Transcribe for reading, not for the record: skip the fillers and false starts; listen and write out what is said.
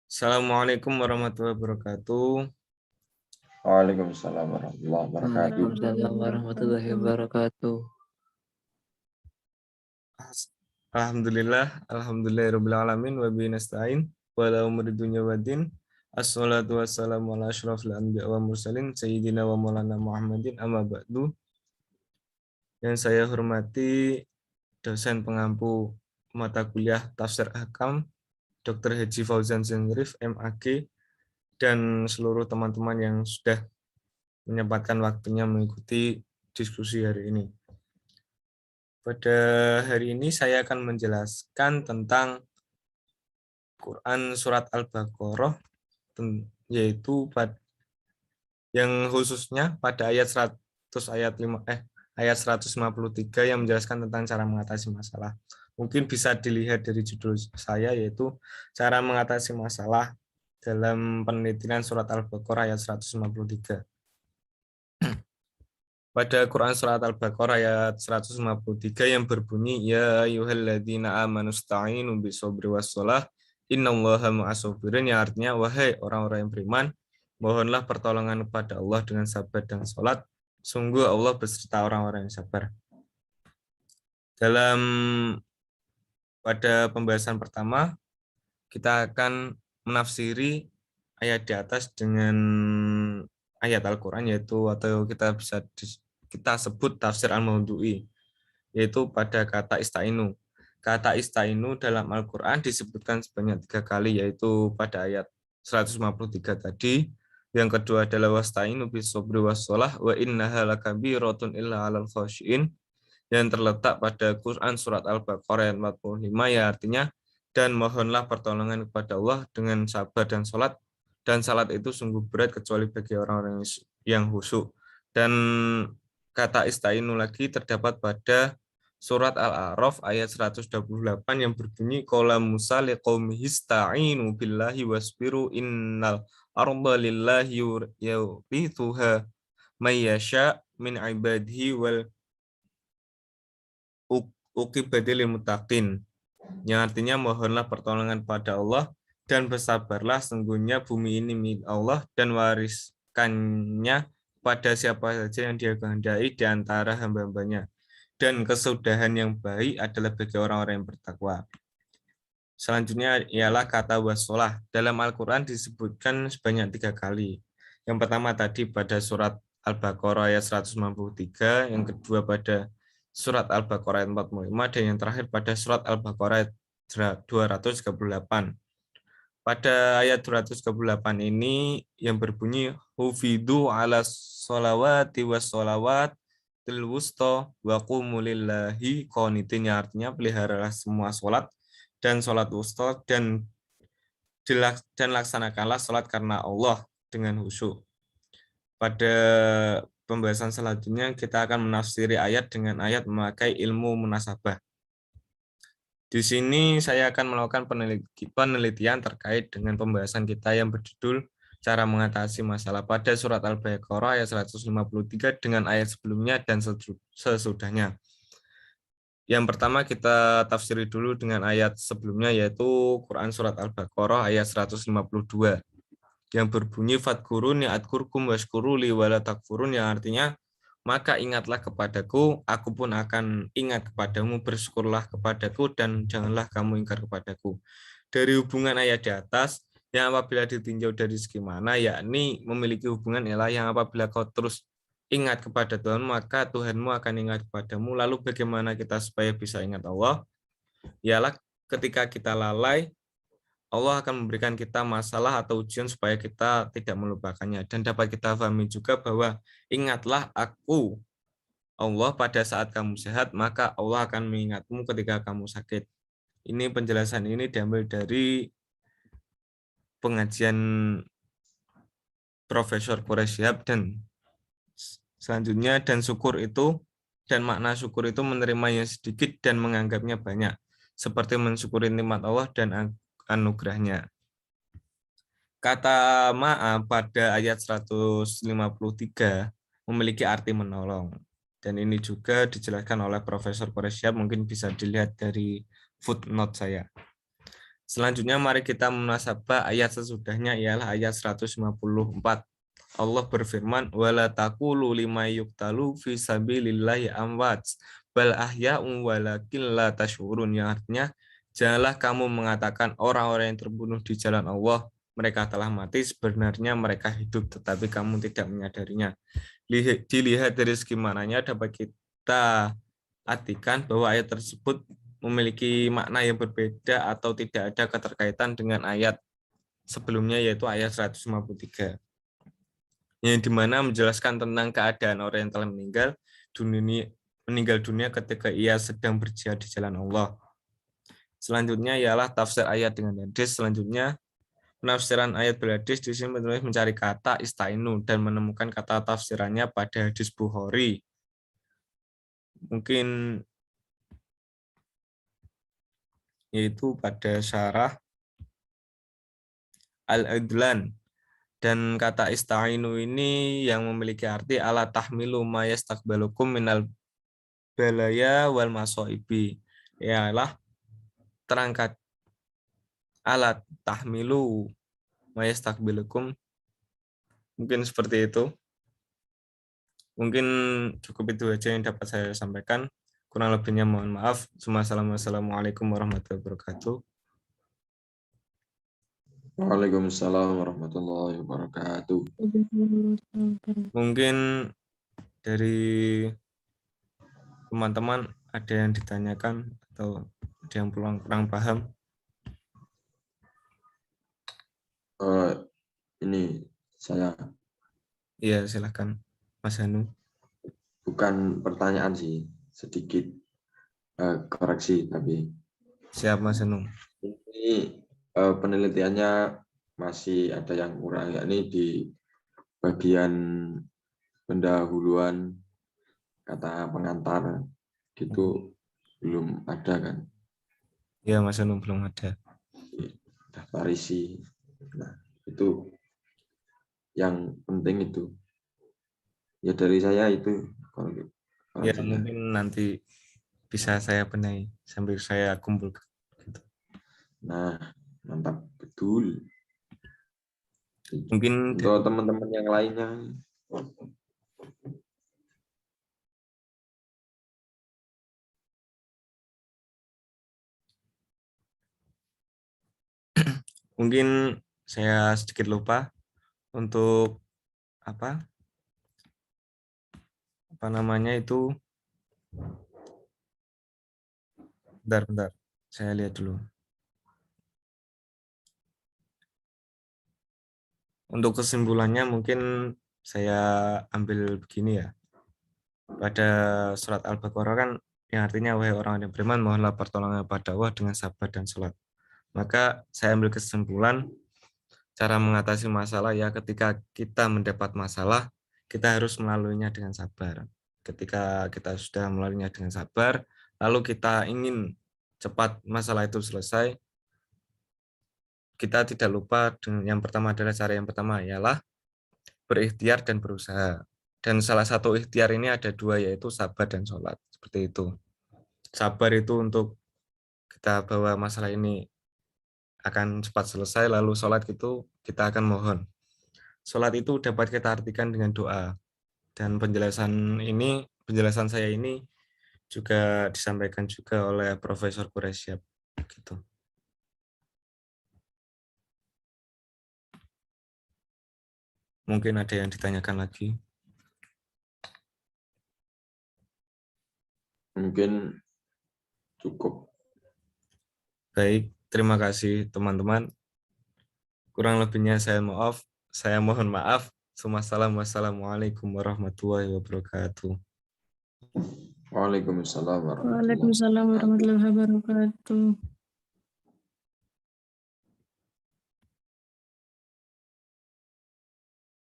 Assalamualaikum warahmatullahi wabarakatuh. Waalaikumsalam warahmatullahi wabarakatuh. Waalaikumsalam warahmatullahi wabarakatuh. Alhamdulillahirabbil alamin wa bihi nasta'in wa la umuri dunya waddin. Assalatu wassalamu ala asyrafil anbiya wa mursalin sayyidina wa maulana Muhammadin amma ba'du. Yang saya hormati dosen pengampu mata kuliah Tafsir Ahkam Dr. Haji Fauzan Zenrif MAG dan seluruh teman-teman yang sudah menyempatkan waktunya mengikuti diskusi hari ini. Pada hari ini saya akan menjelaskan tentang Quran Surat Al-Baqarah, yaitu yang khususnya pada ayat 153 yang menjelaskan tentang cara mengatasi masalah. Mungkin bisa dilihat dari judul saya, yaitu cara mengatasi masalah dalam penelitian Surat Al-Baqarah ayat 153. Pada Quran Surat Al-Baqarah ayat 153 yang berbunyi, Ya ayyuhalladzina amanu sta'inu bisobri wassalah, innallaha ma'as-sabirin, yang artinya, wahai orang-orang yang beriman, mohonlah pertolongan kepada Allah dengan sabar dan sholat, sungguh Allah beserta orang-orang yang sabar. Pada pembahasan pertama, kita akan menafsiri ayat di atas dengan ayat Al-Quran, yaitu atau kita sebut tafsir al-Maudu'i, yaitu pada kata istainu. Kata istainu dalam Al-Quran disebutkan sebanyak 3 kali, yaitu pada ayat 153 tadi. Yang kedua adalah wastainu bisobri wassalah wa innaha lakabiratun illa alal khasyiin, yang terletak pada Quran Surat Al-Baqarah ayat 45, ya artinya, dan mohonlah pertolongan kepada Allah dengan sabar dan salat itu sungguh berat kecuali bagi orang-orang yang khusyuk. Dan kata istainu lagi terdapat pada Surat Al-A'raf ayat 128 yang berbunyi, Qala Musa liqaumihi ista'inu billahi wasbiru innal arda lillahi yurithuha may yasha min ibadihi wal uqibadil muttaqin, yang artinya mohonlah pertolongan pada Allah dan bersabarlah, sungguhnya bumi ini milik Allah dan wariskannya pada siapa saja yang Dia kehendaki di antara hamba-hambanya, dan kesudahan yang baik adalah bagi orang-orang yang bertakwa. Selanjutnya ialah kata wassalah. Dalam Al-Quran disebutkan sebanyak 3 kali. Yang pertama tadi pada surat Al-Baqarah ayat 193, yang kedua pada surat Al-Baqarah ayat 45, dan yang terakhir pada surat Al-Baqarah ayat 238. Pada ayat 238 ini yang berbunyi, Hufidu ala sholawati was sholawat til wusta wa qumu lillahi qanitin, yang artinya peliharalah semua sholat dan sholat wusta dan laksanakanlah sholat karena Allah dengan khusyuk. Pada pembahasan selanjutnya kita akan menafsiri ayat dengan ayat memakai ilmu munasabah. Di sini saya akan melakukan penelitian terkait dengan pembahasan kita yang berjudul cara mengatasi masalah pada surat Al-Baqarah ayat 153 dengan ayat sebelumnya dan sesudahnya. Yang pertama kita tafsiri dulu dengan ayat sebelumnya, yaitu Quran Surat Al-Baqarah ayat 152 yang berbunyi fadkuruni adkurkum washkuruli wala takfurun, yang artinya maka ingatlah kepadaku, aku pun akan ingat kepadamu, bersyukurlah kepadaku dan janganlah kamu ingkar kepadaku. Dari hubungan ayat di atas, yang apabila ditinjau dari segi mana, yakni memiliki hubungan ialah yang apabila kau terus ingat kepada Tuhan, maka Tuhanmu akan ingat kepadamu. Lalu bagaimana kita supaya bisa ingat Allah? Ialah ketika kita lalai, Allah akan memberikan kita masalah atau ujian supaya kita tidak melupakannya. Dan dapat kita pahami juga bahwa ingatlah aku, Allah, pada saat kamu sehat, maka Allah akan mengingatmu ketika kamu sakit. Ini penjelasan ini diambil dari pengajian Profesor Quraisyhab. Dan selanjutnya, dan makna syukur itu menerima yang sedikit dan menganggapnya banyak, seperti mensyukuri nikmat Allah dan anugerahnya. Kata maaf pada ayat 153 memiliki arti menolong. Dan ini juga dijelaskan oleh Profesor Quraisyhab, mungkin bisa dilihat dari footnote saya. Selanjutnya mari kita munasabah ayat sesudahnya ialah ayat 154. Allah berfirman, wala taqulu lima yuqtalu fi sabilillahi amwat bal ahya'un walakin la tash'urun, yang artinya janganlah kamu mengatakan orang-orang yang terbunuh di jalan Allah mereka telah mati, sebenarnya mereka hidup tetapi kamu tidak menyadarinya. Dilihat dari segi maknanya dapat kita artikan bahwa ayat tersebut memiliki makna yang berbeda atau tidak ada keterkaitan dengan ayat sebelumnya, yaitu ayat 153. Yang dimana menjelaskan tentang keadaan orang yang telah meninggal dunia ketika ia sedang berjihad di jalan Allah. Selanjutnya ialah tafsir ayat dengan hadis. Selanjutnya penafsiran ayat berhadis di sini penulis mencari kata istainu dan menemukan kata tafsirannya pada hadis Bukhari. Mungkin yaitu pada syarah Al-Adlan. Dan kata istainu ini yang memiliki arti ala tahmilu ma yastaqbalukum minal balaya wal masoibi, ialah terangkat ala tahmilu ma yastaqbalukum, mungkin seperti itu. Mungkin cukup itu aja yang dapat saya sampaikan, kurang lebihnya mohon maaf. Wassalamualaikum warahmatullahi wabarakatuh. Waalaikumsalam warahmatullahi wabarakatuh. Mungkin dari teman-teman ada yang ditanyakan atau ada yang kurang paham? Ini saya. Iya, silakan Mas Hanu. Bukan pertanyaan sih, sedikit koreksi tapi. Siap Mas Hanu. Ini penelitiannya masih ada yang kurang, yakni di bagian pendahuluan kata pengantar gitu belum ada kan? Ya Mas Hanu, belum ada. Daftar isi. Nah, itu yang penting itu. Ya dari saya itu. Ya mungkin nanti bisa saya benahi sambil saya kumpulkan. Nah, mantap betul. Mungkin untuk teman-teman yang lainnya. Mungkin saya sedikit lupa untuk apa namanya itu. Bentar, saya lihat dulu. Untuk kesimpulannya mungkin saya ambil begini ya. Pada surat Al-Baqarah kan yang artinya wahai orang yang beriman mohonlah pertolongan pada Allah dengan sabar dan sholat. Maka saya ambil kesimpulan cara mengatasi masalah ya ketika kita mendapat masalah kita harus melaluinya dengan sabar. Ketika kita sudah melaluinya dengan sabar, lalu kita ingin cepat masalah itu selesai, kita tidak lupa dengan yang pertama adalah cara yang pertama ialah berikhtiar dan berusaha. Dan salah satu ikhtiar ini ada dua, yaitu sabar dan sholat. Seperti itu. Sabar itu untuk kita bahwa masalah ini akan cepat selesai, lalu sholat itu kita akan mohon. Sholat itu dapat kita artikan dengan doa. Dan penjelasan saya ini juga disampaikan juga oleh Profesor Quresyab. Gitu. Mungkin ada yang ditanyakan lagi. Mungkin cukup. Baik, terima kasih teman-teman. Kurang lebihnya saya mohon maaf. Wassalamualaikum warahmatullahi wabarakatuh. Waalaikumsalam warahmatullahi Waalaikumsalam warahmatullahi wabarakatuh.